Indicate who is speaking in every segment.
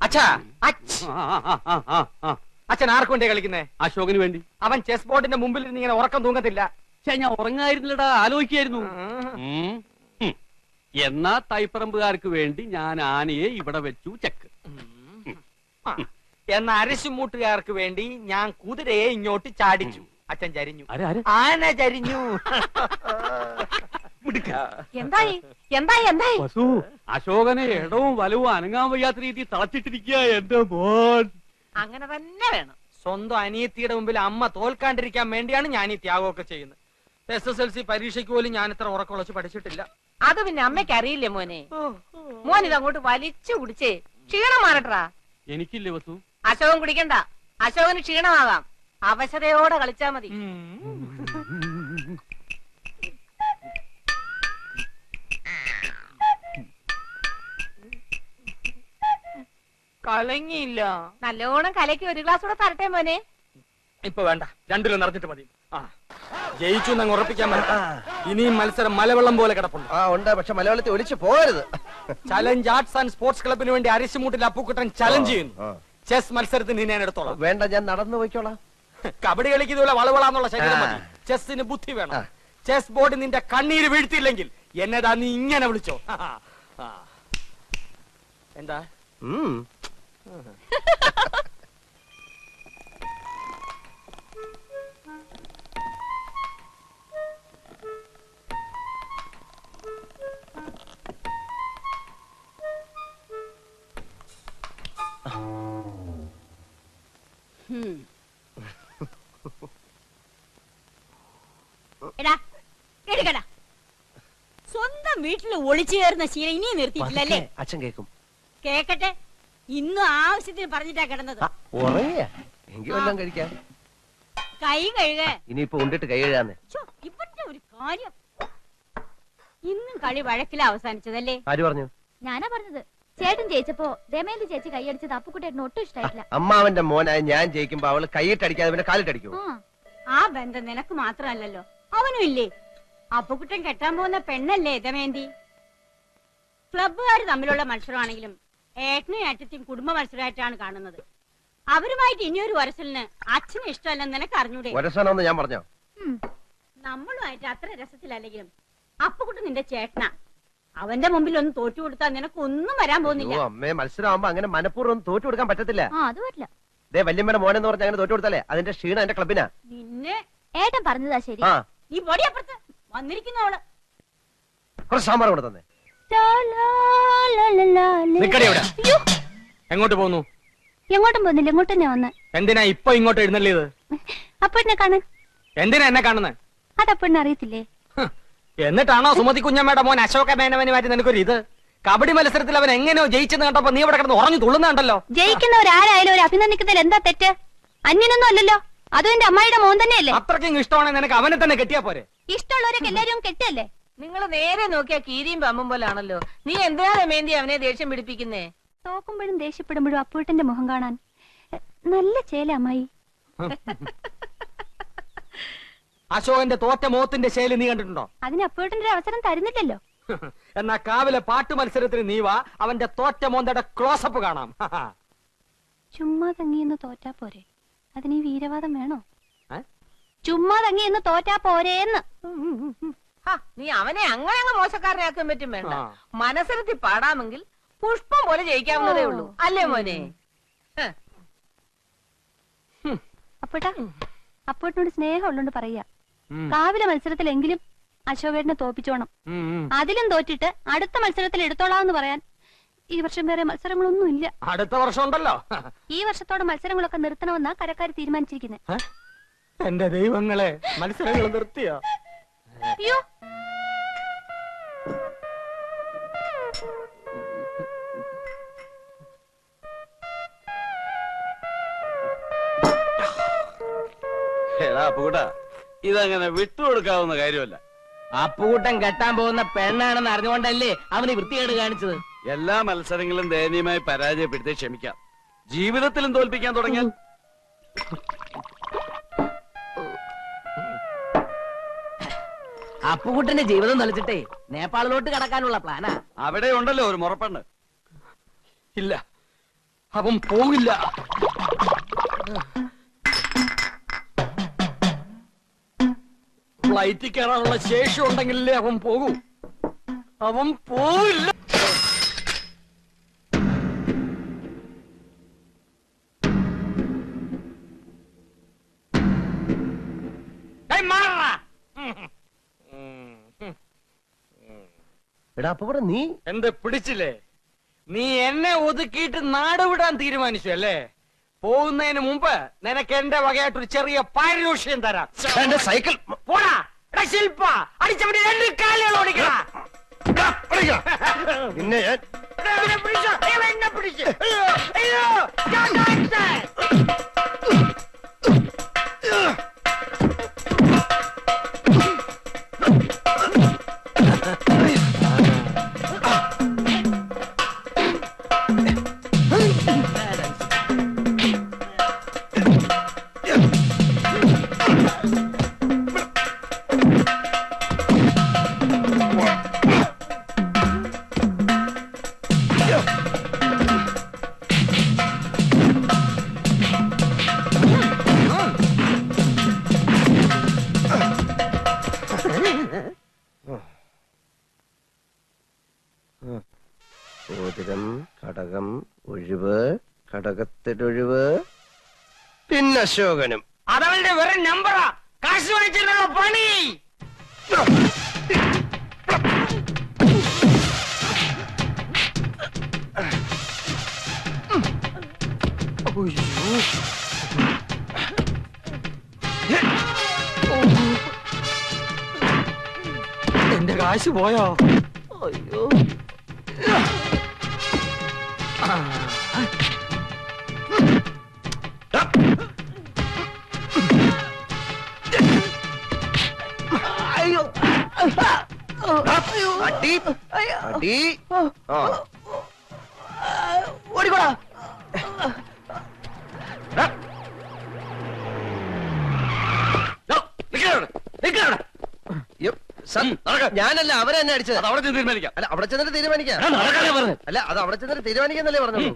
Speaker 1: അച്ഛാ, അച്ഛൻ ആർക്കു വേണ്ടിയാ കളിക്കുന്നേ?
Speaker 2: അശോകന് വേണ്ടി.
Speaker 1: അവൻ ചെസ് ബോർഡിന്റെ മുമ്പിൽ ഇങ്ങനെ ഉറക്കം തൂങ്ങത്തില്ല.
Speaker 2: ഞാൻ ഉറങ്ങായിരുന്നില്ലടാ, ആലോചിക്കായിരുന്നു. എന്നാ തൈപ്പറമ്പുകാർക്ക് വേണ്ടി ഞാൻ ആനയെ ഇവിടെ വെച്ചു ചെക്ക്.
Speaker 1: എന്ന അരശുമൂട്ടുകാർക്ക് വേണ്ടി ഞാൻ കുതിരയെ ഇങ്ങോട്ട് ചാടിച്ചു. അച്ഛൻ ചരിഞ്ഞു, ആന ചരിഞ്ഞു.
Speaker 3: എന്തായി എന്തായി എന്തായി?
Speaker 2: വസു, അശോകനെ ഇടവും വലവും അനങ്ങാൻ വയ്യാത്ത രീതി തളച്ചിട്ടിരിക്കുക എന്റെ മോൻ.
Speaker 3: അങ്ങനെ തന്നെ വേണം.
Speaker 1: സ്വന്തം അനിയത്തിയുടെ മുമ്പിൽ അമ്മ തോൽക്കാണ്ടിരിക്കാൻ വേണ്ടിയാണ് ഞാൻ ഈ ത്യാഗമൊക്കെ ചെയ്യുന്നത്. SSLC പരീക്ഷയ്ക്ക് പോലും ഞാൻ ഇത്ര ഉറക്കമുളച്ച് പഠിച്ചിട്ടില്ല.
Speaker 3: അത് പിന്നെ അമ്മയ്ക്ക് അറിയില്ലേ മോനെ? മോൻ ഇത് അങ്ങോട്ട് വലിച്ചു കുടിച്ചേ ക്ഷീണം മാറട്ടാ.
Speaker 2: എനിക്കില്ലേ വസു?
Speaker 3: അശോകൻ കുടിക്കണ്ട, അശോകന് ക്ഷീണമാകാം. അവശതയോടെ കളിച്ചാ മതി.
Speaker 1: കലങ്ങിയില്ല.
Speaker 3: നല്ലോണം കലക്കി ഒരു ഗ്ലാസ് കൂടെ തരട്ടെ മോനെ.
Speaker 1: ഇപ്പൊ വേണ്ട, രണ്ടിലും നിറഞ്ഞിട്ട് മതി. ജയിച്ചു എന്നങ്ങ് ഉറപ്പിക്കാൻ പറ്റ. ഇനിയും മത്സരം മലവെള്ളം പോലെ കിടപ്പുണ്ട്.
Speaker 4: ഉണ്ട്, പക്ഷെ മലവെള്ളത്തിൽ ഒലിച്ചു പോകരുത്.
Speaker 1: ചലഞ്ച് ആർട്സ് ആൻഡ് സ്പോർട്സ് ക്ലബിന് വേണ്ടി അരിശുമൂട്ടിൽ അപ്പുക്കുട്ടൻ ചലഞ്ച് ചെയ്യുന്നു. ചെസ് മത്സരത്തിന് ഞാൻ എടുത്തോളാം.
Speaker 4: വേണ്ട, ഞാൻ നടന്നു പോയിക്കോളാം.
Speaker 1: കബഡി കളിക്കുന്നതുപോലെ വളവളാന്നുള്ള ശരീരം മതി. ചെസ്സിന് ബുദ്ധി വേണം. ചെസ് ബോർഡ് നിന്റെ കണ്ണീര് വീഴ്ത്തിയില്ലെങ്കിൽ എന്നതാ നീ ഇങ്ങനെ വിളിച്ചോ. എന്താ
Speaker 5: സ്വന്തം വീട്ടിൽ ഒളിച്ചു കയറുന്ന ശീലം ഇനിയും നിർത്തിയിട്ടില്ലല്ലേ?
Speaker 4: അച്ഛൻ കേക്കും.
Speaker 5: കേക്കട്ടെ, ഇന്നും ആവശ്യത്തിന് പറഞ്ഞിട്ടാ കിടന്നത്.
Speaker 4: എങ്കിൽ വല്ലതും കഴിക്കാം.
Speaker 5: കൈ കഴുക.
Speaker 4: ഇനിയിപ്പോ ഉണ്ടിട്ട് കൈ കഴുകാന്ന്.
Speaker 5: ഇവരുടെ ഒരു കാര്യം. ഇന്നും കളി വഴക്കില അവസാനിച്ചതല്ലേ?
Speaker 4: ആര് പറഞ്ഞു?
Speaker 6: ഞാനാ പറഞ്ഞത്. ചേട്ടൻ ജയിച്ചപ്പോ ദമയന്തി ചേച്ചി കൈയടിച്ചത് അപ്പുക്കുട്ടേട്ടന് ഒട്ടും ഇഷ്ടായിട്ടില്ല.
Speaker 4: അമ്മാവന്റെ മോനായ ഞാൻ ജയിക്കുമ്പോ അവള് കൈയിട്ടടിക്കാതെ പിന്നെ കാലിട്ടടിക്കൂ.
Speaker 5: ആ ബന്ധം നിനക്ക് മാത്രമല്ലല്ലോ, അവനും ഇല്ലേ? അപ്പുക്കുട്ടൻ കെട്ടാൻ പോകുന്ന പെണ്ണല്ലേ ദമയന്തി? ക്ലബ്ബുകാർ തമ്മിലുള്ള മത്സരമാണെങ്കിലും ഏട്ടനും ഏട്ടത്തെയും കുടുംബ മത്സരമായിട്ടാണ് കാണുന്നത്. അവരുമായിട്ട് ഇനിയൊരു വരസലിന് അച്ഛന് ഇഷ്ടമല്ലെന്ന് നിനക്ക് അറിഞ്ഞൂടെ?
Speaker 4: വരസലെന്ന് ഞാൻ പറഞ്ഞോ?
Speaker 5: നമ്മളുമായിട്ട് അത്ര രസത്തിലല്ലെങ്കിലും അപ്പുക്കുട്ടൻ നിന്റെ ചേട്ടനാ. അവന്റെ മുമ്പിൽ ഒന്ന് തോറ്റു കൊടുത്താൽ നിനക്ക് ഒന്നും വരാൻ പോകുന്നില്ല.
Speaker 4: അമ്മേ, മത്സരമാകുമ്പോ അങ്ങനെ മനഃപൂർവ്വം തോറ്റു കൊടുക്കാൻ പറ്റത്തില്ല.
Speaker 6: അത് പറ്റില്ല.
Speaker 4: ദേ വല്യമ്മയുടെ മോനെന്ന് പറഞ്ഞ അങ്ങനെ തോറ്റു കൊടുത്താലേ അതിന്റെ ക്ഷീണം എന്റെ ക്ലബിനാ.
Speaker 5: നിന്നെ
Speaker 6: ഏട്ടൻ പറഞ്ഞതാ ശരി.
Speaker 5: നീ പൊടിയപ്പുറത്ത് വന്നിരിക്കുന്നവള്
Speaker 4: കുറച്ച് സാമ്പാർ കൊണ്ട് തന്നെ.
Speaker 1: എങ്ങോട്ട് പോന്നു?
Speaker 6: എങ്ങോട്ടും പോകുന്നില്ല, ഇങ്ങോട്ട് തന്നെ വന്ന്.
Speaker 1: എന്തിനാ ഇപ്പൊ ഇങ്ങോട്ട് എഴുന്നള്ളിയത്?
Speaker 6: അപ്പഴിനെ കാണാൻ.
Speaker 1: എന്തിനാ എന്നെ കാണുന്നത്?
Speaker 6: അതപ്പഴിനെ അറിയത്തില്ലേ?
Speaker 1: എന്നിട്ടാണോ സുമതി കുഞ്ഞമ്മയുടെ മോൻ അശോക മേനവനുമായിട്ട് നിനക്കൊരു ഇത്? കബഡി മത്സരത്തിൽ അവൻ എങ്ങനെയോ ജയിച്ചെന്ന് കണ്ടപ്പോ നീ ഇവിടെ കിടന്ന് ഉറഞ്ഞു തുള്ളുന്നുണ്ടല്ലോ.
Speaker 6: ജയിക്കുന്നവരാരായാലും ഒരു അഭിനന്ദിക്കുന്നതിൽ എന്താ തെറ്റ്? അന്യനൊന്നും അല്ലല്ലോ, അതും എന്റെ അമ്മായിയുടെ മോൻ തന്നെയല്ലേ.
Speaker 1: അത്രയ്ക്കും ഇഷ്ടമാണെങ്കിൽ നിനക്ക് അവനെ തന്നെ കെട്ടിയാ പോരെ?
Speaker 6: ഇഷ്ടമുള്ളവരൊക്കെ എല്ലാരും കെട്ടല്ലേ?
Speaker 3: നിങ്ങൾ നേരെ നോക്കിയാ കീരിയും പമ്പും പോലാണല്ലോ. നീ എന്തിനാ ദമയന്തി അവനെ ദേഷ്യം പിടിപ്പിക്കുന്നേ?
Speaker 6: തോക്കുമ്പോഴും ദേഷ്യപ്പെടുമ്പോഴും അപ്പൂട്ടന്റെ മുഖം കാണാൻ നല്ല ചേല അമ്മായി.
Speaker 1: അശോകന്റെ തോറ്റ മോത്തിന്റെ ശൈലി നീ കണ്ടിട്ടുണ്ടോ?
Speaker 6: അതിന് അപ്പൂട്ടന്റെ ഒരു അവസരം തരുന്നില്ലല്ലോ.
Speaker 1: എന്നാ കാവിലെ പാട്ട് മത്സരത്തിന് നീ വാ, അവന്റെ തോറ്റ മോന്തയുടെ ക്ലോസപ്പ് കാണാം.
Speaker 6: ചുമ്മാ തങ്ങിയെന്ന് തോറ്റാ പോരെ, അതിന് ഈ വീരവാദം വേണോ? ചുമ്മാ തങ്ങിയെന്ന് തോറ്റാ പോരേന്ന്.
Speaker 3: നീ അവനെ അങ്ങനെ അങ്ങ് മോശക്കാരനാക്കാൻ പറ്റും വേണ്ട. മനസ്സിലത്തി പാടാമെങ്കിൽ പുഷ്പം പോലെ ജയിക്കാവുന്നതേ ഉള്ളൂ, അല്ലേ മോനെ?
Speaker 6: അപ്പൂട്ടാ, അപ്പൂട്ടിനോട് സ്നേഹം ഉള്ളോണ്ട് പറയാ, കാവിലെ മത്സരത്തിലെങ്കിലും അശോകേട്ടനെ തോപ്പിച്ചോണം. അതിലും തോറ്റിട്ട് അടുത്ത മത്സരത്തിൽ എടുത്തോളാന്ന് പറയാൻ ഈ വർഷം വേറെ മത്സരങ്ങളൊന്നും ഇല്ല.
Speaker 1: അടുത്ത വർഷം ഉണ്ടല്ലോ.
Speaker 6: ഈ വർഷത്തോടെ മത്സരങ്ങളൊക്കെ നിർത്തണമെന്നാ കരക്കാർ തീരുമാനിച്ചിരിക്കുന്നത്.
Speaker 1: എന്റെ ദൈവങ്ങളെ, മത്സരങ്ങൾ നിർത്തിയോ?
Speaker 6: അയ്യോ,
Speaker 2: അപ്പുകൂട്ടാ, ഇതങ്ങനെ വിട്ടുകൊടുക്കാവുന്ന കാര്യമല്ല.
Speaker 1: അപ്പുകൂട്ടൻ കെട്ടാൻ പോകുന്ന പെണ്ണാണെന്ന് അറിഞ്ഞുകൊണ്ടല്ലേ അവന് വൃത്തികേട് കാണിച്ചത്.
Speaker 2: എല്ലാ മത്സരങ്ങളും ദയനീയമായി പരാജയപ്പെടുത്തി ക്ഷമിക്കാം, ജീവിതത്തിലും തോൽപ്പിക്കാൻ തുടങ്ങിയാൽ
Speaker 7: അപ്പുകുട്ടന്റെ ജീവിതം നളിച്ചിട്ടേ നേപ്പാളിലോട്ട് കടക്കാനുള്ള പ്ലാനാ.
Speaker 2: അവിടെ ഉണ്ടല്ലോ ഒരു മുറപ്പെണ്ണ്.
Speaker 1: ഇല്ല, അവൻ പോകില്ല. ഫ്ലൈറ്റിൽ കയറാനുള്ള ശേഷി ഉണ്ടെങ്കിലേ അവൻ പോകൂ. അവൻ പോവില്ല.
Speaker 4: എടാ അപ്പുകുട്ടൻ നീ
Speaker 1: എന്ത് പിടിച്ചില്ലേ? നീ എന്നെ ഒതുക്കിയിട്ട് നാട് വിടാൻ തീരുമാനിച്ചു അല്ലേ? പോകുന്നതിന് മുമ്പ് നിനക്ക് എന്റെ വകയായിട്ടൊരു ചെറിയ പാരിതോഷികം തരാം.
Speaker 4: എന്റെ സൈക്കിൾ
Speaker 1: പോടാ. എടാ ശില്പ, അടിച്ചവന്റെ 2 കാലുകൾ ഓടിക്കടാ.
Speaker 4: പിന്നെ ഞാൻ
Speaker 1: എന്നെ പിടിച്ചോ. എന്നെ പിടിച്ച്. അയ്യോ, ഞാൻ കാണിച്ചേ.
Speaker 4: മോതിരം, കടകം, ഒഴിവ്, കടകത്തിലൊഴിവ്, പിന്നെ അശോകനും.
Speaker 1: അതവളുടെ വെറും നമ്പറാ. കാശ് വാങ്ങിച്ചിട്ടുള്ള പണി. എന്റെ കാശ് പോയോ? അയ്യോ.
Speaker 4: അടി അടി.
Speaker 7: ഓടിക്കോടാ.
Speaker 4: ഞാനല്ല അവരെ തന്നെ അടിച്ചത്.
Speaker 2: അത് അവിടെ ചെന്ന് തീരുമാനിക്കാം.
Speaker 4: അല്ല അവിടെ ചെന്നിട്ട് തീരുമാനിക്കാം.
Speaker 2: നടക്കാനേ പറഞ്ഞു.
Speaker 4: അല്ല അത് അവിടെ ചെന്നിട്ട് തീരുമാനിക്കാന്നല്ലേ പറഞ്ഞോളൂ.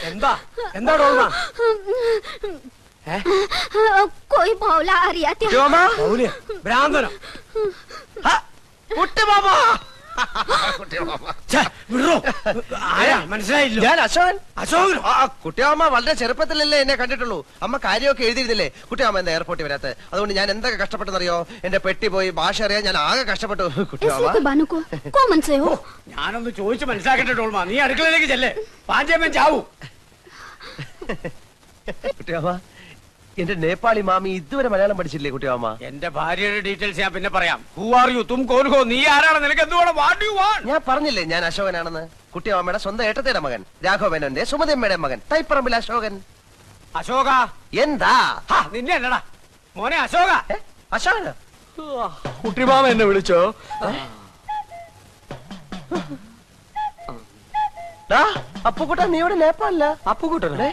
Speaker 1: എന്താ എന്താ ഡോൾമ?
Speaker 6: कोई मौला आ रहा था।
Speaker 1: ഭ്രാന്തനോ? മനസ്സിലായില്ല.
Speaker 4: ഞാൻ അശോകൻ.
Speaker 1: അശോകൻ
Speaker 4: കുട്ടിയമ്മ വളരെ ചെറുപ്പത്തിലല്ലേ എന്നെ കണ്ടിട്ടുള്ളൂ. അമ്മ കാര്യമൊക്കെ എഴുതിയിരുന്നില്ലേ? കുട്ടിയമ്മ എന്താ എയർപോർട്ടിൽ വരാത്ത? അതുകൊണ്ട് ഞാൻ എന്തൊക്കെ കഷ്ടപ്പെട്ടെന്നറിയോ? എന്റെ പെട്ടി പോയി, ഭാഷ അറിയാൻ ഞാൻ ആകെ കഷ്ടപ്പെട്ടു. കുട്ടിയമ്മ
Speaker 1: ഞാനൊന്ന് ചോദിച്ചു മനസ്സിലാക്കട്ടെ ഡോൾമ. നീ അടുക്കളയിലേക്ക് ചെല്ലേ. പാഞ്ചേമ്മൻ ചാവൂ.
Speaker 4: കുട്ടിയമ്മ എന്റെ നേപ്പാളി മാമി ഇതുവരെ മലയാളം പഠിച്ചില്ലേ കുട്ടിയമ്മ?
Speaker 1: എന്റെ ഭാര്യയുടെ ഡീറ്റെയിൽസ് ഞാൻ പിന്നെ പറയാം. Who are you? തും കോൻ ഹോ? നീ ആരാണ്? നിനക്ക് എന്തുവേണം? What you want?
Speaker 4: ഞാൻ പറഞ്ഞില്ലേ ഞാൻ അശോകനാണെന്ന്. കുട്ടിയമ്മയുടെ സ്വന്തം ഏട്ടത്തിയുടെ മകൻ, രാഘവനന്റെ സുമതിയമ്മയുടെ മകൻ, തൈപ്പറമ്പിൽ അശോകൻ.
Speaker 1: അശോക
Speaker 4: എന്താ
Speaker 1: നിന്നെ അല്ലടാ മോനെ അശോക.
Speaker 4: അശോകന
Speaker 1: കുട്ടിമാമ എന്നെ വിളിച്ചോ?
Speaker 4: അപ്പുക്കുട്ട നീ ഇവിടെ നേപ്പാളില്ല?
Speaker 1: അപ്പുകുട്ടനെ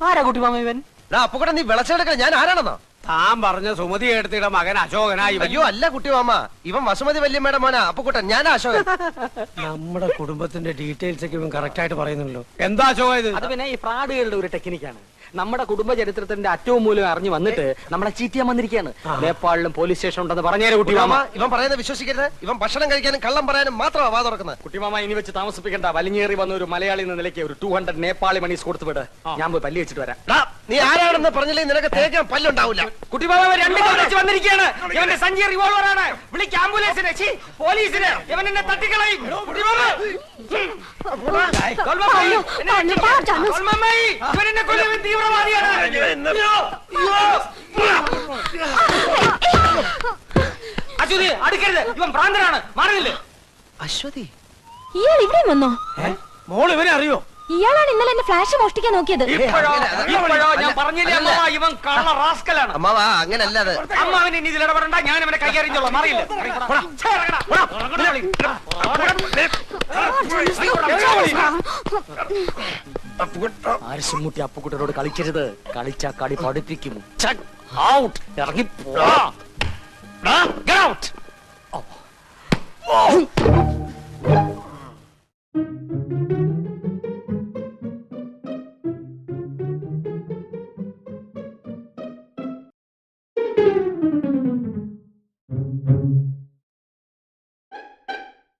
Speaker 1: ആരാ കുട്ടിമാമ ഇവൻ?
Speaker 4: അപ്പുക്കുട്ട നീ വിളച്ചെടുക്ക. ഞാൻ ആരാണെന്നോ?
Speaker 1: താൻ പറഞ്ഞ സുമതി എടുത്തിയുടെ മകൻ അശോകനായി.
Speaker 4: അയ്യോ അല്ല കുട്ടിമാമ, ഇവൻ വസുമതി വല്യമ്മയുടെ മോനാ അപ്പുക്കുട്ടൻ. ഞാനാ അശോകൻ.
Speaker 1: നമ്മുടെ കുടുംബത്തിന്റെ ഡീറ്റെയിൽസ് ഒക്കെ ഇവൻ കറക്റ്റ് ആയിട്ട് പറയുന്നുള്ളൂ. എന്താ അശോക ഇത്? അത് പിന്നെ ഈ ഫ്രാഡുകളുടെ ഒരു ടെക്നിക്കാണ്. നമ്മുടെ കുടുംബ ചരിത്രത്തിന്റെ അറ്റവും മൂലം അറിഞ്ഞു വന്നിട്ട് നമ്മളെ ചീറ്റിയാൻ വന്നിരിക്കുകയാണ്. നേപ്പാളിലും പോലീസ് സ്റ്റേഷൻ ഉണ്ടെന്ന് പറഞ്ഞേരെ കുട്ടിമാമ.
Speaker 4: ഇവൻ പറയുന്നത് വിശ്വസിക്കരുത്. ഇവൻ ഭക്ഷണം കഴിക്കാനും കള്ളം പറയാനും മാത്രമാ വാ തുറക്കുന്നത്.
Speaker 1: കുട്ടിമാമ ഇനി വെച്ച് താമസിപ്പിക്കണ്ട. വലിഞ്ഞേറി വന്ന ഒരു മലയാളി എന്ന നിലയ്ക്ക് ഒരു 200 നേപ്പാളി മണീസ് കൊടുത്തു വിട്. ഞാൻ പോയി പല്ലി വെച്ചിട്ട് വരാം.
Speaker 4: നീ ആരാണെന്ന് പറഞ്ഞില്ലേ നിനക്ക് തേക്കാൻ പല്ലുണ്ടാവില്ല.
Speaker 1: കുട്ടിമാമ 2 വെച്ച് വന്നിരിക്കുകയാണ്. ഇവന്റെ സഞ്ചി റിവോൾവർ ആണ്. വിളിക്ക് ആംബുലൻസിനെ, പോലീസിനെ. ഇവൻ എന്നെ തട്ടിക്കളയും. തീവ്രവാദിയാണ്. അശ്വതി അടുക്കരുത്, ഇവൻ ഭ്രാന്തനാണ്, മാറിയില്ലേ?
Speaker 4: അശ്വതി
Speaker 6: ഇയാൾ ഇവിടെ വന്നോ?
Speaker 1: മോള് ഇവനെ അറിയോ?
Speaker 6: ഇയാളാണ് ഇന്നലെ എന്നെ ഫ്ലാഷ് മോഷ്ടിക്കാൻ നോക്കിയത്.
Speaker 1: ഇപ്പോഴോ
Speaker 4: അല്ല.
Speaker 1: ഞാൻ പറഞ്ഞില്ലേ അമ്മ, ഇവൻ കള്ള റാസ്കലാണ്.
Speaker 4: അമ്മാവാ അങ്ങനല്ല അത്.
Speaker 1: അമ്മ അവൻ ഇനി ഇതിൽ ഇടപെടണ്ട, ഞാൻ അവനെ കൈകാര്യം മാറിയില്ല. ആരിശുമുട്ടി അപ്പുക്കുട്ടനോട് കളിക്കരുത്, കളിച്ചാ കളി പഠിപ്പിക്കും. ഇറങ്ങി പോടാ.